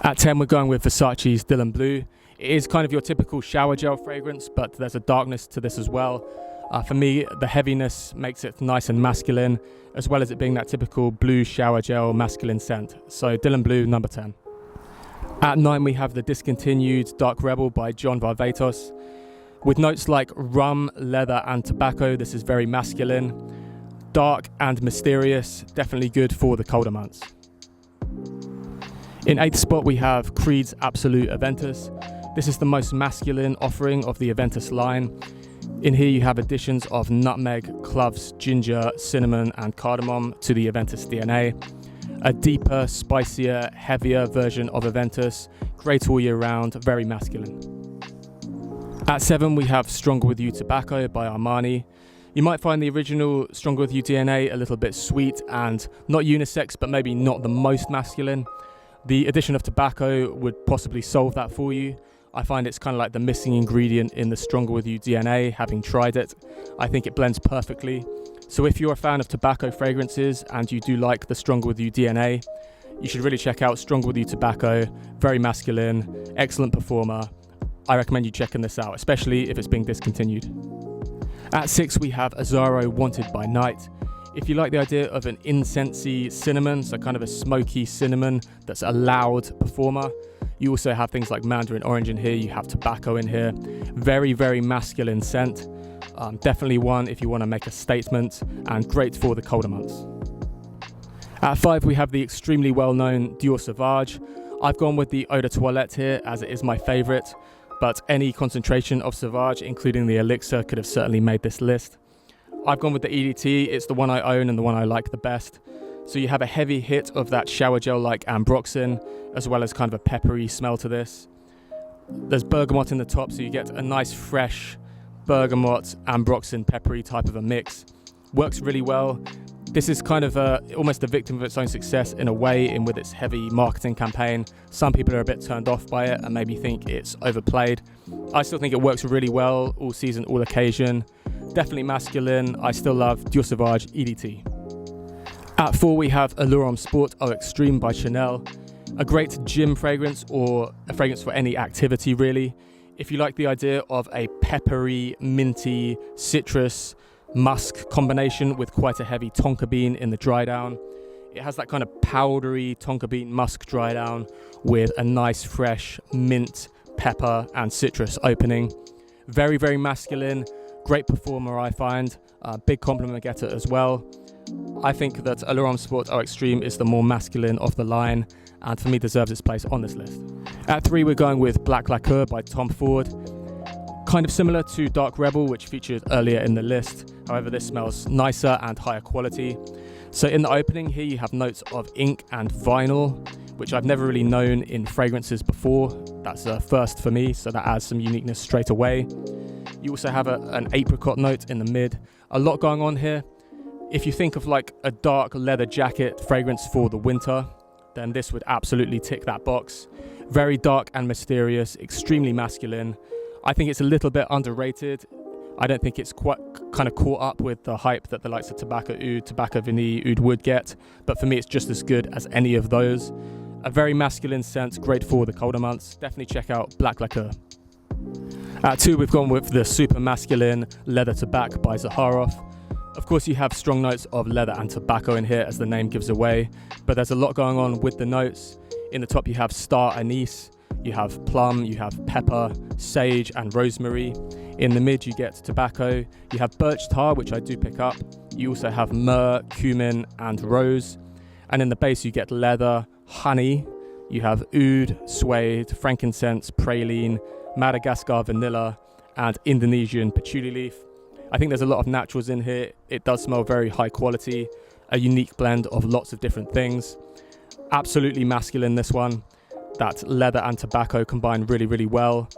At 10, we're going with Versace's Dylan Blue. It is kind of your typical shower gel fragrance, but there's a darkness to this as well. For me, the heaviness makes it nice and masculine, as well as it being that typical blue shower gel masculine scent. So Dylan Blue, number 10. At 9, we have the discontinued Dark Rebel by John Varvatos. With notes like rum, leather and tobacco, this is very masculine. Dark and mysterious, definitely good for the colder months. In 8th spot, we have Creed's Absolute Aventus. This is the most masculine offering of the Aventus line. In here you have additions of nutmeg, cloves, ginger, cinnamon and cardamom to the Aventus DNA. A deeper, spicier, heavier version of Aventus, great all year round, very masculine. At 7 we have Stronger With You Tobacco by Armani. You might find the original Stronger With You DNA a little bit sweet and not unisex, but maybe not the most masculine. The addition of tobacco would possibly solve that for you. I find it's kind of like the missing ingredient in the Stronger With You DNA, having tried it. I think it blends perfectly. So if you're a fan of tobacco fragrances and you do like the Stronger With You DNA, you should really check out Stronger With You Tobacco. Very masculine, excellent performer. I recommend you checking this out, especially if it's being discontinued. At 6 we have Azzaro Wanted by Night. If you like the idea of an incensey cinnamon, so kind of a smoky cinnamon that's a loud performer, you also have things like mandarin orange in here, you have tobacco in here. Very, very masculine scent. Definitely one if you want to make a statement, and great for the colder months. At 5 we have the extremely well-known Dior Sauvage. I've gone with the Eau de Toilette here as it is my favourite, but any concentration of Sauvage, including the elixir, could have certainly made this list. I've gone with the EDT, it's the one I own and the one I like the best. So you have a heavy hit of that shower gel-like ambroxan, as well as kind of a peppery smell to this. There's bergamot in the top, so you get a nice fresh bergamot, ambroxan, peppery type of a mix. Works really well. This is kind of almost a victim of its own success in a way, in with its heavy marketing campaign. Some people are a bit turned off by it and maybe think it's overplayed. I still think it works really well, all season, all occasion. Definitely masculine. I still love Dior Sauvage EDT. At 4 we have Allure Homme Sport Eau Extreme by Chanel. A great gym fragrance, or a fragrance for any activity really. If you like the idea of a peppery, minty, citrus, musk combination with quite a heavy tonka bean in the dry down. It has that kind of powdery tonka bean musk dry down with a nice fresh mint, pepper and citrus opening. Very, very masculine. Great performer, I find. Big compliment getter as well. I think that Allure Homme Sport Eau Extreme is the more masculine of the line, and for me deserves its place on this list. At 3 we're going with Black Lacquer by Tom Ford. Kind of similar to Dark Rebel, which featured earlier in the list. However, this smells nicer and higher quality. So in the opening here you have notes of ink and vinyl, which I've never really known in fragrances before. That's a first for me, so that adds some uniqueness straight away. You also have an apricot note in the mid. A lot going on here. If you think of like a dark leather jacket fragrance for the winter, then this would absolutely tick that box. Very dark and mysterious, extremely masculine. I think it's a little bit underrated. I don't think it's quite kind of caught up with the hype that the likes of Tobacco Oud, Tobacco Vanille, Oud would get, but for me it's just as good as any of those. A very masculine scent, great for the colder months. Definitely check out Black Lacquer. At 2 we've gone with the super masculine Leather Tobacco by Zaharoff. Of course you have strong notes of leather and tobacco in here, as the name gives away, but there's a lot going on with the notes. In the top you have star anise, you have plum, you have pepper, sage and rosemary. In the mid you get tobacco, you have birch tar, which I do pick up. You also have myrrh, cumin and rose. And in the base you get leather, honey, you have oud, suede, frankincense, praline, Madagascar vanilla and Indonesian patchouli leaf. I think there's a lot of naturals in here. It does smell very high quality, a unique blend of lots of different things. Absolutely masculine, this one. That leather and tobacco combine really, really well.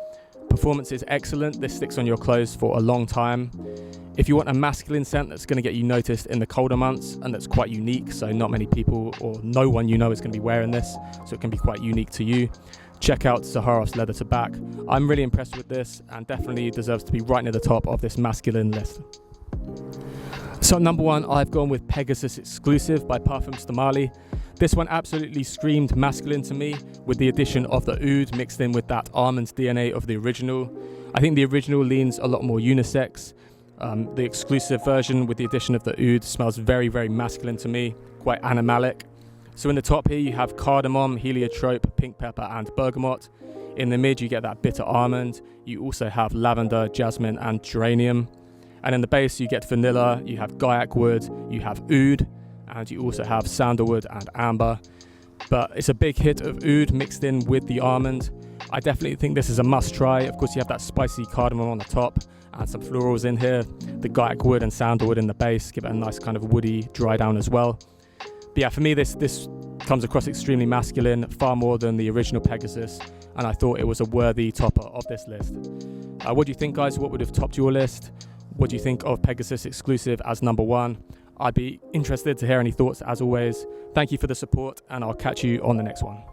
Performance is excellent. This sticks on your clothes for a long time. If you want a masculine scent that's going to get you noticed in the colder months and that's quite unique, so not many people or no one you know is going to be wearing this, so it can be quite unique to you, check out Zaharoff's Leather Tobacco. I'm really impressed with this and definitely deserves to be right near the top of this masculine list. So number 1, I've gone with Pegasus Exclusive by Parfums de Marly. This one absolutely screamed masculine to me, with the addition of the oud mixed in with that almond DNA of the original. I think the original leans a lot more unisex. The exclusive version with the addition of the oud smells very, very masculine to me, quite animalic. So in the top here you have cardamom, heliotrope, pink pepper and bergamot. In the mid you get that bitter almond. You also have lavender, jasmine and geranium. And in the base you get vanilla, you have guaiac wood, you have oud, and you also have sandalwood and amber. But it's a big hit of oud mixed in with the almond. I definitely think this is a must try. Of course you have that spicy cardamom on the top and some florals in here. The guaiac wood and sandalwood in the base give it a nice kind of woody dry down as well. But yeah, for me this comes across extremely masculine, far more than the original Pegasus, and I thought it was a worthy topper of this list. What do you think, guys? What would have topped your list? What do you think of Pegasus Exclusive as number one? I'd be interested to hear any thoughts as always. Thank you for the support, and I'll catch you on the next one.